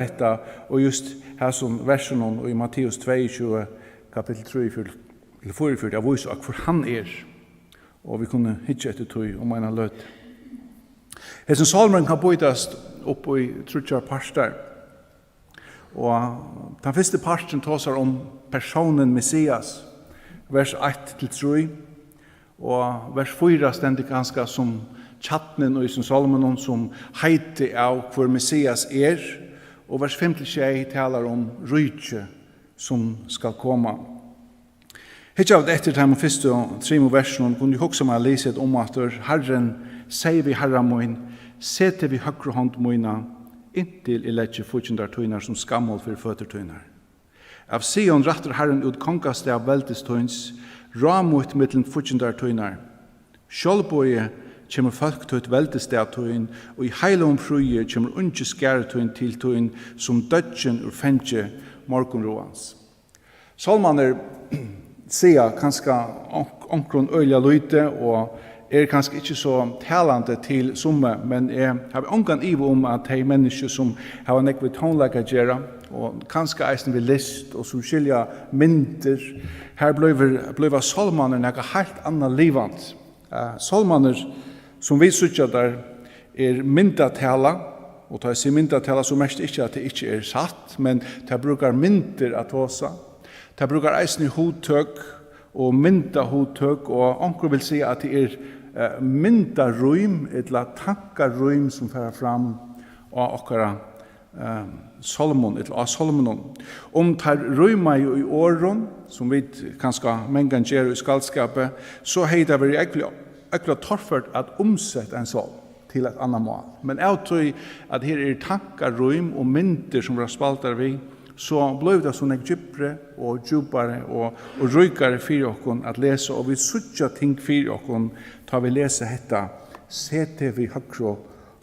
detta och just här som versen och i Matteus 22 kapitel 3 eller 44 jag visar för han och vi kunde hitcha etter tog om en löt. Hessen salmen kan bøytast opp i trutjar parstar. Og den første parsten tåsar om personen Messias, vers 1-3, og vers 4 stendig ganske som tjattnen og i sin salmen som heiter av hvor Messias og vers 5-6 talar om rydtje som skal komme. Hitt av det etter dem første og 3 versen kunne jeg også med lese om at Herren sier vi Herre min, sete vi høyre hånd mine, inntil I letje fortjendar tøynar som skammål for føtertøynar. Av Sion ratter Herren ut kongaste av veldestøyns, ramut mittlen fortjendar tøynar. Sjølbøye kommer folk til et veldestøytøyn, og I heilom fruje kommer unge skæretøyn til tøyn som dødgen ur fengje morgonroans. Salmaner sier kanskje omkron øyla løyte, og kanskje ikke så talande til somme, men jeg har ongan ivo om at de mennesker som har nekve tonlaga gjerra, og kanskje eisen vi list, og som skilja mynter, her bløyva salmaner nekka helt anna livant. Salmaner som vi sutja der myndatala, og ta sig myndatala så mest ikke at det ikke satt, men de brukar mynter at håsa. De brukar eisen I hodtøk, og mynda hodtøk, og onker vil si at det mynda rym, etla tanka rym som færa fram av okkara Solomon, etla av Solomonon. Tar ryma I åren, som vi kanskje mengan gjer I skaldskapet, så hei det vært ekkert torfert at omsett en sånn til et annet mål. Men jeg tror at her tanka rym og mynter som var spaltar vi, så blev det sånne djupere og djupere og rykere for okken at lese, og vi sutja ting for okken tar vi lese hetta, sete vi høyre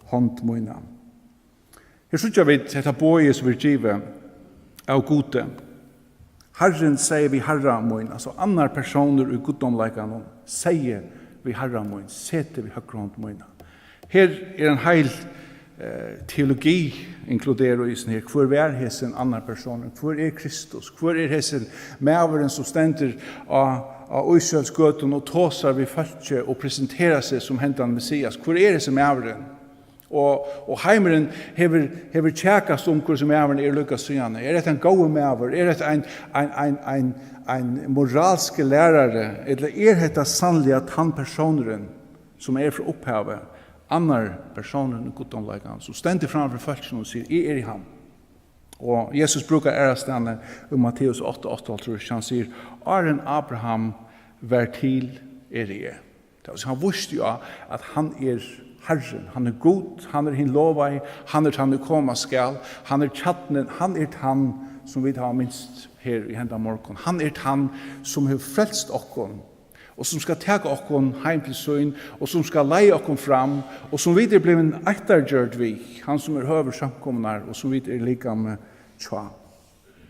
håndmøyna. Her sutja vi hetta bøye som vi giver av gode. Herren sier vi herra møyna, altså andre personer I goddomleikene sier vi herra møyna, sete vi høyre håndmøyna. Her en heil teologi inkluderar I sin her. Hvor hessen annar personer? Hvor Kristus? Hvor hessen maveren som stender av Øysjølsgøten og tåsar vi følge og presenterar seg som hentan Messias? Hvor hessen maveren? Og heimeren hever tjekast om hvor som maveren lykkes syane. Det en gode maver? Det en moralske lærare? Eller det sannlig at han personeren som fra opphavet annar personer I goddomleikene som stender framfor følelsen og sier, I han. Og Jesus brukar ærastane Matteus 8:8, tror jeg, han sier, Aren Abraham vær til jeg. Han visste jo at han Herren, han god, han hin lovai, han han koma skal, han tjattnen, han han som vi har minst her I henda morgon. Han han som har frelst okkon, og som skal tega okkon heim til søyn, og som skal leie okkon fram, og som videre blir en ettergjørt vi, han som høver samkomnar, og som videre lika med tja.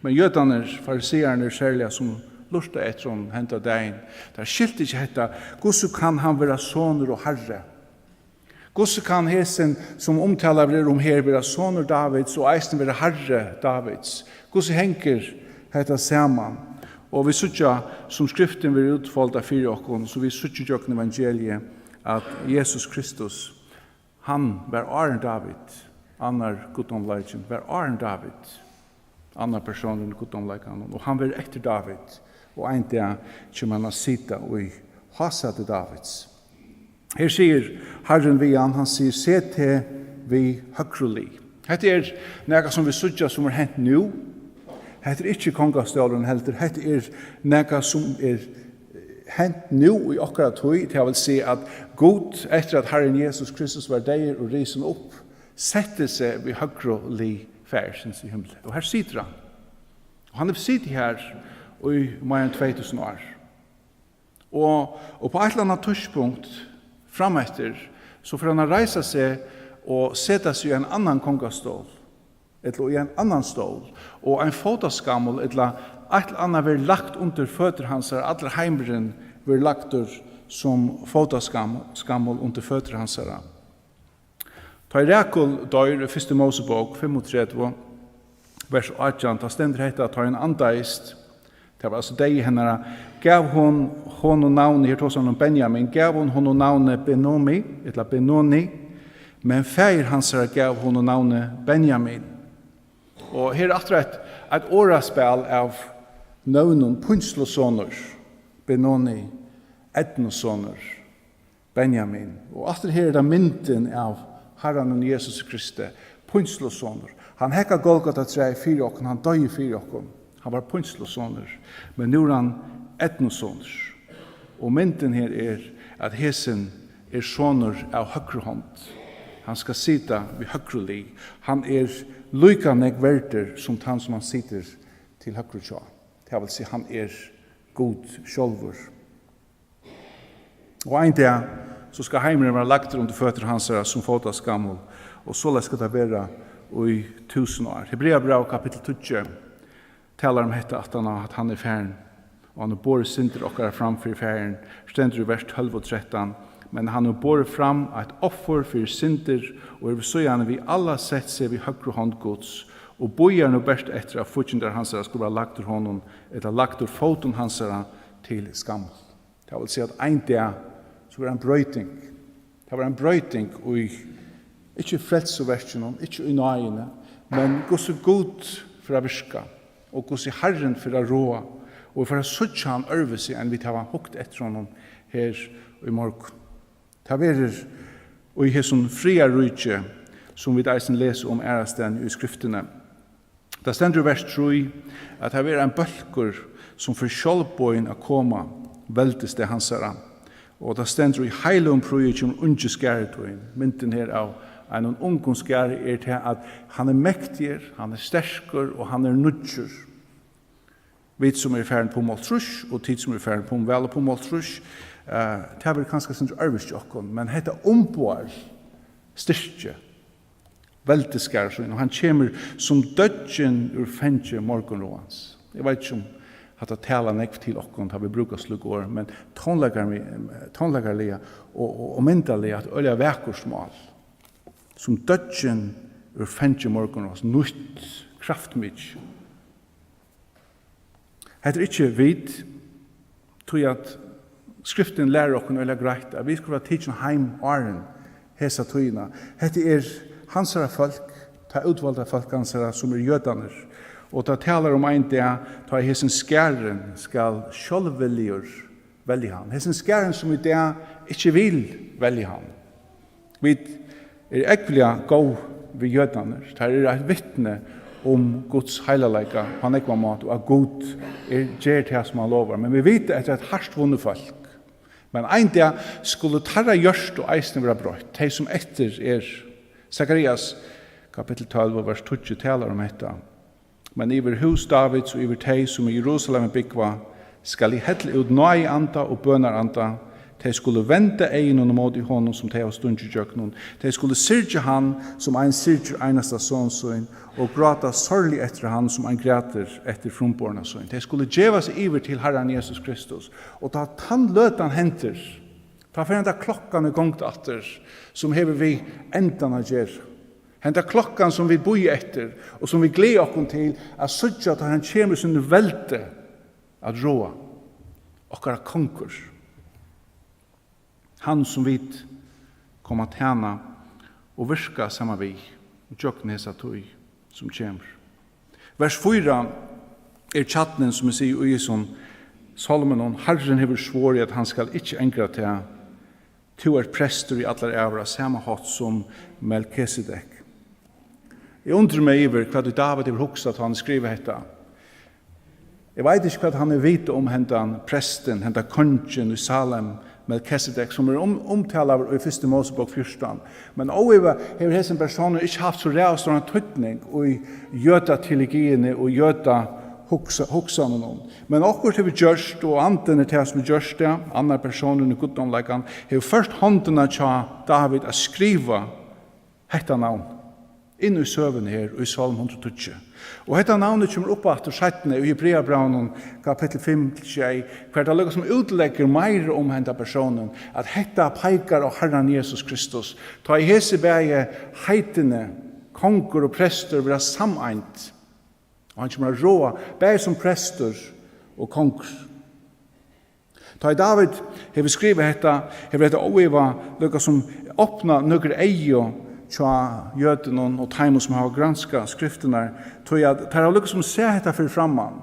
Men jødene, fariseerne, særlig som lurte etter om hentet dagen, der skilte ikke hetta, hvordan kan han være soner og herre? Hvordan kan hesen som omtaler vi om her være soner Davids, og eisen være herre Davids? Hvordan henger hetta saman? Og vi sutja som skriften vil utfolda fyrir okkon, så vi sutja jøkken evangeliet at Jesus Kristus, han var Aren David, annar goddomleikken, var Aren David, annar personen goddomleikken, og han var etter David, og ein dag kommer han sita og hasa til Davids. Her sier Herren vi han sier, se til vi høgruli. Hette nega som vi sutja som hent nu, hette ikke kongastølen helter, hette nega som hent nu I okkara tøy, til jeg vil si at God, etter at Herren Jesus Kristus var deir og risen opp, sette seg ved høgruli færsens I himmelen. Og her sitter han. Og han sitter her I mer enn 2000 år. Og på et eller annet tørspunkt frametter, så får han reisa seg og sette seg I en annan kongastål, eller I en annan stål, og en fotaskammel, eller et eller annet vil lagt under føtter hans, alle heimeren vil lagt som fotaskammel under føtter hans. Ta I Rekul døyr, 1. Mosebok, 35, vers 18, ta stendur hetta at han andaist. Det var altså deg henne, gav hon og navnet, her tås han om Benjamin, gav hon og navnet Benomi, eller Benoni, men feir hans gav hon og navnet Benjamin. Og her er et åraspel av navnen Punslossoner, Benoni, Etnossoner, Benjamin. Og etter her er det mynden av Herren Jesus Kristi, Punslossoner. Han hekka Golgata 3 4 okken, han døg 4 okken. Han var Punslossoner, men nu er han Etnossoner. Og mynden her er at hesen er soner av høyrehånd. Han skal sitta vid høyreli. Han er lika verder som han som han sitter til høyrehånd. Det vil si han er god sjálvur. Og en dag så skal heimeren være lagt under føtter hans som fotas gammel. Og så skal det være i 1000 år. Hebreabrev kapittel 20 talar om dette at han er færen. Og han er båret synder okkara framfor færen. Stendur i vers 12 og 13. Men han er båret fram et offer for synder, og er så gjerne vi alla sett seg vid høyre hånd Guds, og bojar nu best etter at fortjender hansara skulle være lagt ur honom, eller lagt ur foten hansara til skam. Det vil si at en dag så var en brøyting. Det var en brøyting og ikke frelseverkene, ikke i nøyene, men Guds god for å virke, og Guds Herren for å råa, og for å søtja han øve seg enn vi tar hukt etter honom her i morgen. Det er og i hesson fria rydtje som vi deisen leser om ærasten i skriftene. Det stender i vers 3 at det er en bølgur som for sjálvbøyen å koma veldes det hansara. Og det stender i heile om prøyet om unge skæretøyen. Mynden her av en ung skære er til at han er mektiger, han er stersker og han er nudger. Vi som er ferdig på måltrus og tid som er ferdig på vel på måltrus, det er vel kanskje sin arbeidsjokken, men dette ombår styrke veldeskærsøyen, og han kommer som dødgen ur fengje morgenråans. Jeg vet ikke om at det taler nekv til okken, har vi brukt slug år, men tonleggerlige og myndelige at øye vekorsmål, som dødgen ur fengje morgenråans, nytt, kraftmydd. Hette er ikke vidt, tror jeg at skriften lærer okken øye greit, at vi skulle være tidsen heim åren, hesa tøyina. Hette er hansara folk, ta utvalda folk hansara som er jødaner, og ta talar om ein dag, ta hesen skæren skal sjálvveljer velge han. Hesen skæren som i dag ikkje vil velge han. Vi er ekvelia gå ved jødaner, ta er et vittne om Guds heilaleika på en ekva mat, og at Gud gjer til som han lovar. Men vi vet etter et hardt vunnet folk. Men ein dag skulle tarra gjørst og eisne være brøtt, de som etter er Zacharias kapittel 12 vers 20 taler om dette. Men iver hus Davids og iver de som i Jerusalem byggva skal I helle ut nøy anda og bønar anda. De skulle vente egnen mot I honom som de har stund I jøknen. De skulle syrge han som ein syrger einasta sånsøyn og gråta sorglig etter han som ein græter etter frumborna søyn. De skulle djeva seg iver til Herren Jesus Kristus. Og da han løtan henter, ta for enda klokkan I gongt atter, som hever vi endan a gjer. Henda klokkan som vi boi etter, og som vi gleder okkur til, at sutja at han kjemur sin velte at råa, okkara konkur. Han som vi kom at tjena og virka saman vi, og tjokken hesa tøy som kjemur. Vers 4 er tjatnen som vi sier i som Salomon, Herren hever svår at han skal ikkje engra til to er prester I allar ævra, samme hatt som Melkisedek. Jeg undrer meg iver hva David hever hoksa at han skriver dette. Jeg vet ikke hva han vite om hendan presten, hendan kongen I Salem, Melkisedek, som omtaler I 1. Mosebok 14. Men også hever hessen personer ikke haft så rævstående tøytning I jøda-teologiene og jøda-hoksanen om. Men akkurat har vi gjørst, og anden til som vi gjørst det, andre personer I guddomleikene, har først håndene til David å skrive hette navn inn I søvn her I Salm 120. Og hetta navnet kommer opp etter 17 I Hebreabraunen kapittel 5-6, hver det lukkar som utlegger meir om henta personen, at hetta peikar av Herren Jesus Kristus. Ta I hese bæge heitene, konger og prester vera sameint Og han kommer råa, bæg som prester og konger. Da David har skrivet dette, har dette oiva lukka som åpna nøkker eio tja jøden og taimon som har granska skriftene, tror jeg at det har lukka som ser dette for framman.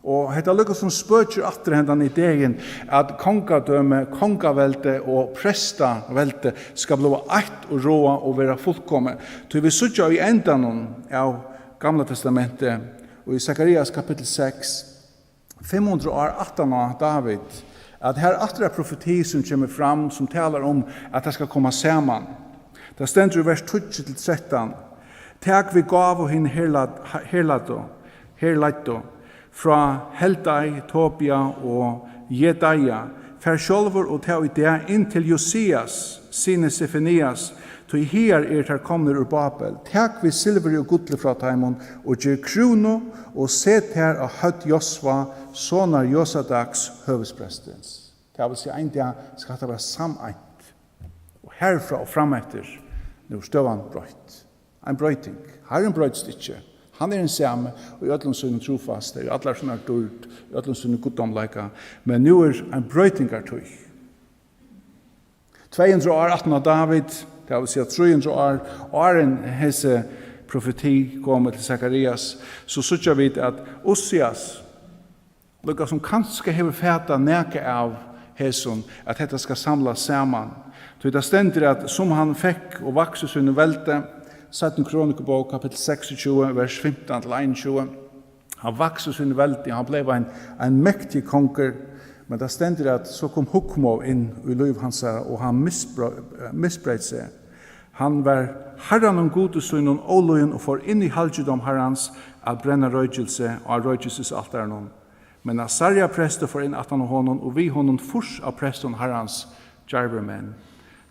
Og dette lukka som spøker atter hendan ideen at kongadømme, kongavelte og prestavelte skal bli eit og råa og være fullkomme. Så vi sutja i endan av Gamla testamentet og i Sakarias kapitel 6, 500 år 18 av David, at her atter er profeti som kommer fram, som taler om at det skal komme saman. Det stender i vers 12-13. Tag vi gav og hinn herlato, fra Heldai, Tobia og Jedaia, fer sjolver og ta ut det inn til Josias, sine Sefenias, to her her kommer ur Babel. Tag vi silver og gudle fra Taimon, og gjør krono, og set her av høtt Josva, sonar Josadaks høvesprestens. Det vil si en dag skal det være sameint. Og herfra og frametter, nå støvan brøyt. En brøyting. Herren brøyts ikke. Han en samme, og i ødlom sønne trofaste, i alle sønne dørt, i ødlom sønne goddomleika, men nå en brøyting tøy. 200 år 18 av David, det vil si at 300 år, åren hese profeti kommer til Sakarias, så sutja vi at Osias, lukka som kanskje hever fæta neke av heson, at dette skal samlas saman. Så det stender at som han fikk og vakses under velte, 17 Kronikebok, kapitel 26, vers 15-21, han vakses under velte, han ble en mektig konger, men det stender at så kom Hukmo inn i liv hans, og han misbreit seg. Han var herran om godesønnen og løyen og får inn i halvdom herrans at brenna røygelse og røygelsesaltaren. Men Asaria prester får inn 18 honom, og vi honom fors av presten herrans djervermenn.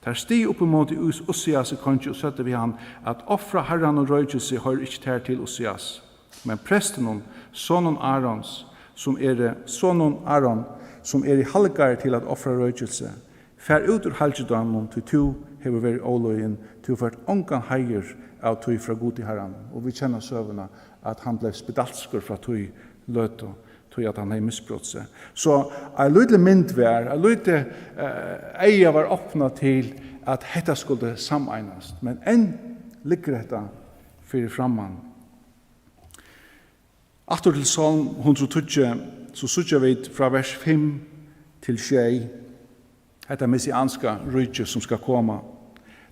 Der sti opp imot i Usias i kongi og søtte vi han at offra herran og røygelse hører ikke ter til Usias. Men presten, sonen Arons, som er i halgar til at offra røygelse, fer ut ur halvdom til to hever vært åløyen til å få et ongan heier av tøy fra god til herran. Og vi kjenner søvnene at han ble spedalskur fra tøy løto, tøy at han hei misbrott seg. Så en lydelig myndvær, en lydelig eia var åpna til at dette skulle sameinast. Men enn ligger dette fyrir framman. Atter til Salm 120, så sutja vi fra vers 5 til 6, dette messianska rydje som skal komme.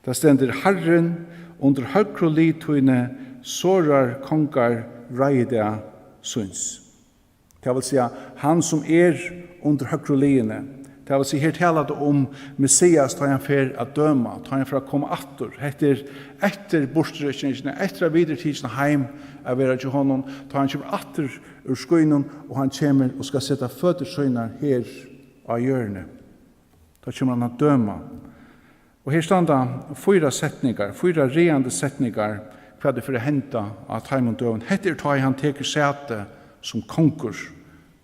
Det stender Herren under høyre litøyne sårar kongar reide syns. Det vil si han som under høyre liene. Det vil si her taler det om Messias tar han for å døme, tar han for å komme atter. Etter bortstrekningene, etter å videretidene heim av være til honom, tar han kommer atter ur skøynen, og han kommer og skal sette føddersøyner her av hjørnet. Da kommer han å døme. Og her standa 4 setningar, 4 reande setningar, hva det for å hente av Taimon døven. Hetter tar han teker sete som konkurs.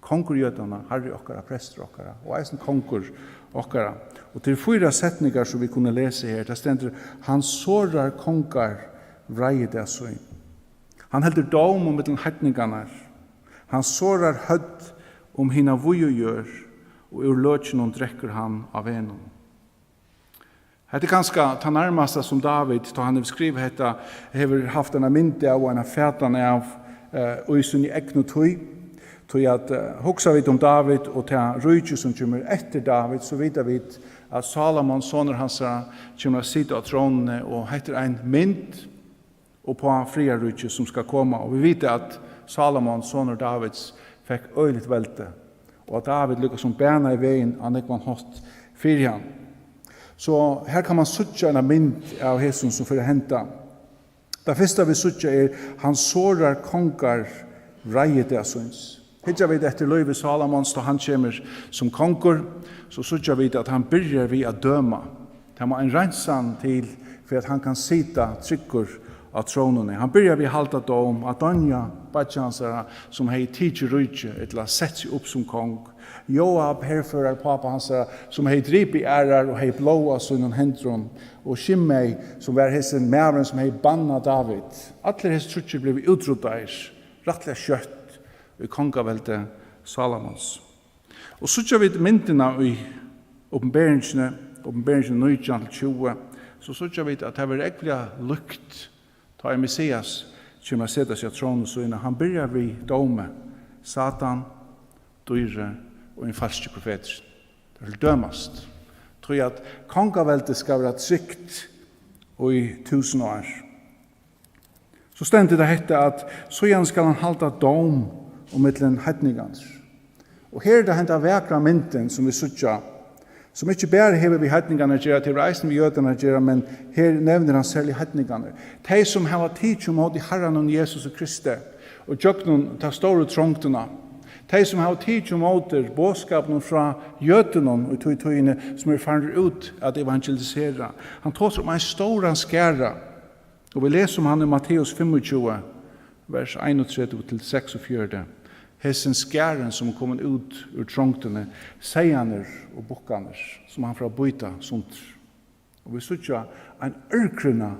Konkurjødene, herre okkara, prester okkara, og eisen konkur okkara. Og til 4 setningar som vi kunne lese her, det stender, han sårar kongar vreie det søgn. Han helder dom om mittlen hetningarna. Han sårar hødd om hina vujogjør, og ur løtjen drekker han av enom. Hette ganske ta nærmast som David, da han har skrivet hette, har haft en mynte av og en fætan av øysen i ekno tøy. Tøy at hoksa vi om David og ta rydje som kommer etter David, så vet vi at Salomon, soner hans, kommer å sitte av tronene og heter en mynd og på fria rydje som skal komme. Og vi vet at Salomon, soner Davids, fikk øyligt velte. Og at David lykkes som bæna i veien han ikke man hatt fyrir han. Så her kan man sutja en mynd av hesson som får henta. Det første vi sutja han sårar kongar vreie det syns. Hittar vi etter løyve Salomons da han kommer som konkur, så sutja vi at han byrjar vi å døma. Det må en rensan til for at han kan sita tryggur av tronene. Han byrjar vi halda dom at Donja, badjansara, som hei tidsi rydje, etla sett seg opp som kong. Joab, herfører, papa hansara, som hei dripi ærar og hei blåa sunnen hendron. Og Shimei, som var hessen mæren som hei banna David. Alle hess trutjer blev utruddeir rettelig kjøtt i kongaveldet Salomons. Og så gjør vi myndene i åpenbæringene 19-20, så gjør vi at det var egentlig lukt ta Messias kommer sette seg av tronen så innan. Han begynner vi dome Satan, dyre og en falske profeter. Det vil dømast. Tror jeg at kongaveldet skal være trygt og i 1000 år. Så stendet det hette at så igjen skal han halda dom om mittlen heidningans. Og her det hendt av vekra mynden som vi sutja, som ikke bare hever vi heidningarna gjerra til reisen vi jødene gjerra, men her nevner han særlig heidningarna. De som har tid til mot i Herren og Jesus og Kristi, og tjøknen ta store trångtuna. De som har tid til mot bådskapen fra jødene og tøyene som faret ut at evangelisera. Han tar om en stor skæra, og vi leser om han i Matteus 25, vers 31-46. Hessen skæren som kommer ut ur trångtene, seianer og bukkaner, som han fra byta sånt. Og vi sutja en ørkruna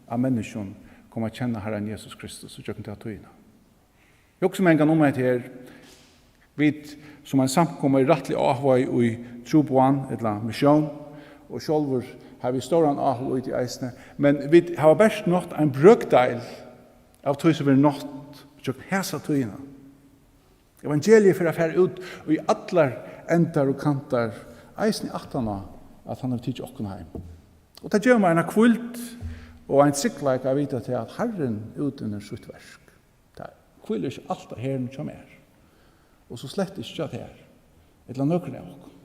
av mennesken kommer kjenne Herren Jesus Kristus, og kjøkken til at tøyene. Jeg også en gang om et her, vi som en samkommer rettelig avhøy i troboan, eller misjon, og sjølver har vi ståran avhøy ut i eisene, men vi har best nått en brøkdeil av tøy som vi nått, kjøkken hesa tøyene. Evangeliet for å fære ut og i atler endar og kantar eisen i attana at han har tidsi okken heim. Og det gjør meg en kvult og en sikleik av vita til at Herren utvinner sitt versk. Det kviler ikke alt av herren som og så slett ikke at her. Et eller annet av okken.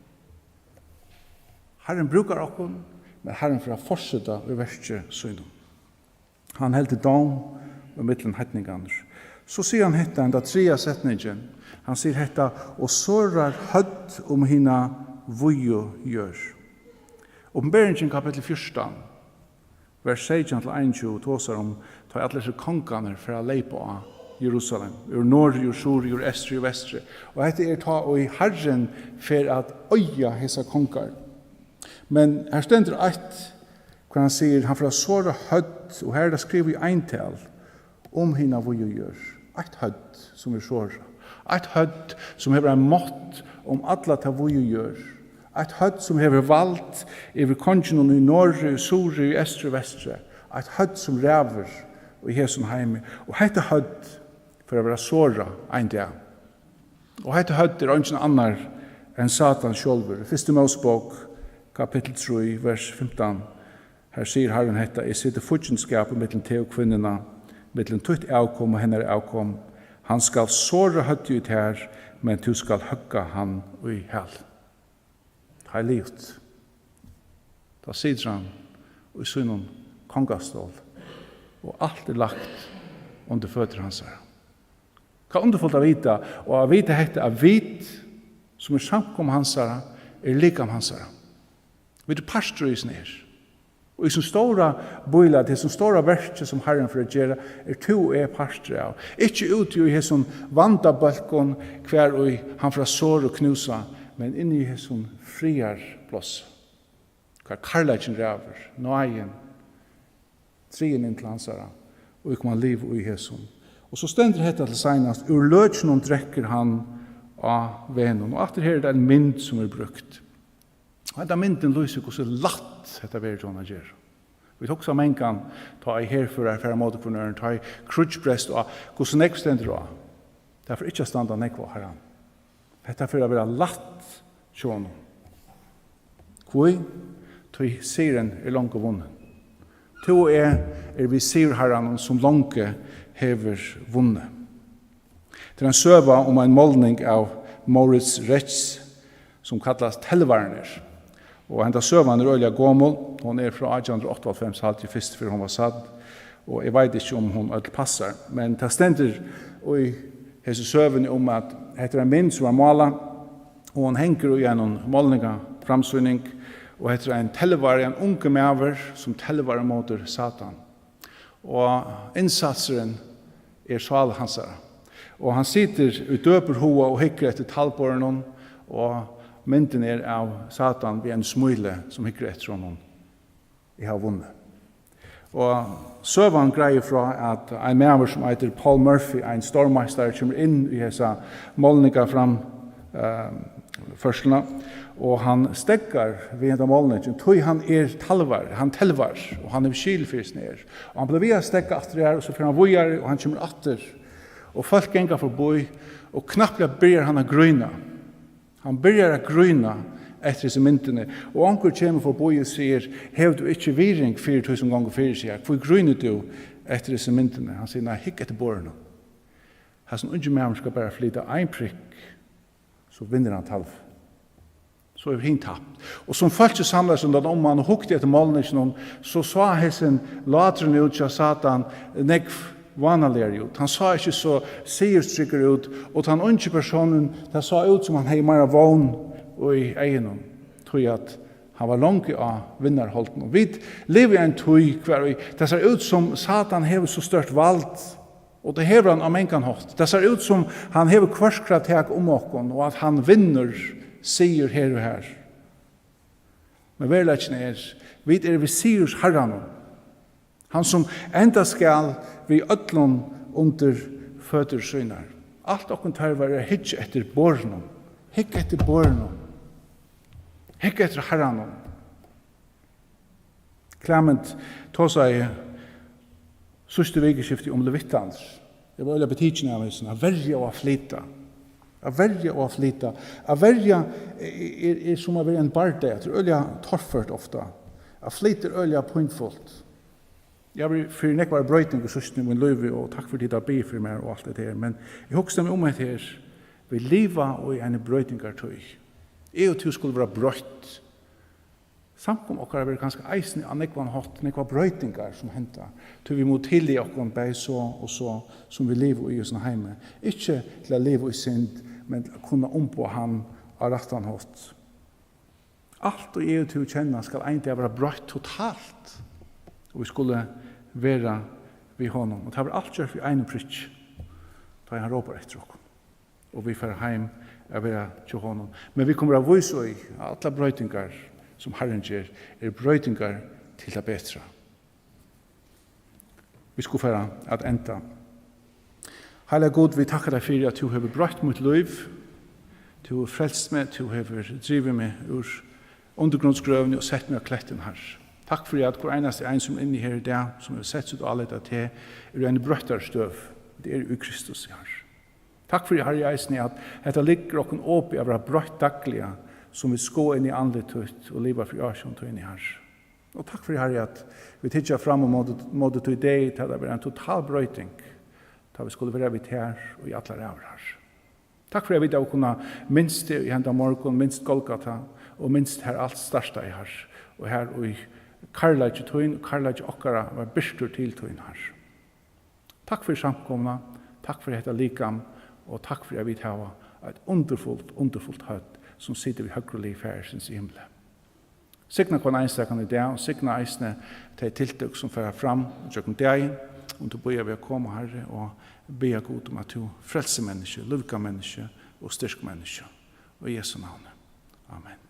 Herren brukar okken, men Herren for å fortsette i verset synden. Han heldte dom med mittlen heitninganer. Så sier han hetta enda tredje setningen. Han sier hetta, og sårar hødd om hina vujo gjør. Åpenbæringen kapittel 14, vers 16-21, tåsar om ta alle disse kongene for å leipa av Jerusalem, ur nord, ur sur, ur estri, ur vestri. Og dette ta og i Herren for at øya hesa konger. Men her stender et, hvor han sier, han for å såra hødd, og her er det skriver i eintal, om hina vujo gjør. Et hødd som såra. Et hødd som hever en mått om alle ta vujo gjør. Et hødd som hever valgt over kongen i norre, i sore, i estre, vestre. Et hødd som ræver i hesen heime. Og hette hødd for å være såra en dag. Og hette hødd ønsken annar enn Satan sjølver. Første Mosebok, kapittel 3, vers 15. Her sier Herren hetta, jeg sitter futjenskapet mellom te og kvinnerne, mellom tutt avkom og henne avkom. Han skal såra høtt ut her, men du skal høgga han i hell. Det er livet. Da sitter han i synen kongastål, og alt er lagt under føtter hans her. Hva underfullt av vita, og av vita hette av vit, som samkom hans her, likam hans her. Vi er pastoris ned. Og i som stora bøyla, det som stora verset som Herren for å gjøre, to pastor av. Ikke ut i hesson vandabalkon, hver og han fra sår og knusa, men inn i hesson friar plås. Hver karlagen ræver, nøyen, trien inn til hansara, og ikke man liv i hesson. Og så stender hetta til seinast, ur løtjenom drekker han av venon. Og etter her er det en mynd som er brukt. Og denne mynden lyser hvordan latt dette er John gjør. Vi tok som en gang ta i herfører, færre måte for nøren, ta i krutjprest og hvordan nek stender av. Derfor ikke standa nek var herran. Dette er for å være latt sjån. Hvor? Tog siren er langt vunnen. To er vi sier herran som langt hever vunnet. Det er en søva om en målning av Moritz Retz som kallas Telvarner. Og enda søvan er øyla gommel, hon er fra 1898, halt i fyrst før hon var satt, og jeg vet ikke om hon øyla passar, men det stender i hese søvan om at heter en mynd som var måla, og hon henger i en målninga framsynning, og heter en telvar, en unge maver som telvar mot Satan. Og innsatseren er sval hansara. Og han sitter i døper hoa og hikker etter talborren, og mynden er av Satan ved en smule som hikker etter honom. Jeg har vunnet. Og søvann greier fra at en maver som heter Paul Murphy, en stormeister, kommer inn i hessa målninga fram førstene, og han stekkar ved en av målningen, tog han talvar, han telvar, og han skilfyrst ned. Og han blir ved å stekka atter her, og så får han vujar, og han kommer atter, og folk gengar forbi, og knapplega byrjar han å grøyna. Han byrjar å grøyna etter disse myndene, og anker kommer forbi og sier, hev du ikke viring 4000 ganger fyrir sier, hvor grøyner du etter disse myndene? Han sier, nei, hikk etter borene. Her som unge mæren skal bare flyta ein prikk, så vinner han talv. Så hinn tapt. Og som folk samlar seg om han hukte etter målningen, så sa hessen latren ut til Satan nekv vanaligere ut. Han sa ikke så sierstrykker ut, og den unge personen, det sa ut som han hei mer vogn i egen, tror at han var langt av vinnarholden. Og vi lever i en tøy hver, det ser ut som Satan hever så størst valgt, og det hever han av menkan hatt. Det ser ut som han hever kvarskrattek okken, og at han vinner sier her og her. Men verleggen vi sier herran. Han som enda skal vi ødlån under føtter synar. Alt okken tar være hikk etter borren. Hikk etter borren. Hikk etter herran. Clement tog seg sørste vegeskiftet om Levittans. Det var øyla betidsen av hessen. A verja og a flyta. A verja og a flyta. A verja som a være en barde. Det er øyla torrført ofta. A flyta er øyla pointfullt. Jeg vil fyrir nekvar brøyting og sørste min løyve, og takk for det be for meg og alt det her. Men jeg husker meg om et her. Vi liva og i en brøytingartøy. Jeg og du skulle være brøyt. Samkom okkar er ganske eisne av nekvan hatt, nekva brøytingar som henta. Til vi må tilgi okkar bei så og så som vi lever i oss heime. Ikke til å leve i synd, men til å kunne ombå han av rattan hatt. Alt og jeg og du kjenner skal egentlig være brøyt totalt. Og vi skulle være ved honom. Og det var alt gjør for en prikk. Da han råper etter oss. Og vi får heim å være til honom. Men vi kommer å vise i alle brøytingar som Herren gjør, brøytingar til det bedre. Vi skulle få at enda. Heilige God, vi takker deg for at du har brøyt mot liv, du har frelst meg, du har drivet meg ur undergrunnsgrøvene og sett meg av kletten her. Takk for at hver eneste en som er inne her i dag, som har sett ut alle dette til, en brøytarstøv. Det i Kristus her. Takk for Herre Eisen at dette ligger okken opp i å være brøyt daglige, som vi skå inn i andlet ut og liva for Asjon til inn i her. Og takk for Herre at vi tidsja fram og måtte til deg til det var en total brøyting til vi skulle være vidt her og i alle ræver her. Takk for at vi da kunne minst det i henda morgen, minst Golgata og minst her alt største i her. Og her og i Karlage tøyn, Karlage okkara var byrstur til tøyn her. Takk for samkomna, takk for dette likam, og takk for at vi tar et underfullt høtt som sitter vi høyre liv færsens i himmelen. Signa kvann einstakene i dag, og signa eisne til tiltøk som fører fram, og tjøkken deg, om du bøyer ved å komme Herre, og be god om at du frelser menneske, lukka menneske og styrk menneske. Og i Jesu navn. Amen.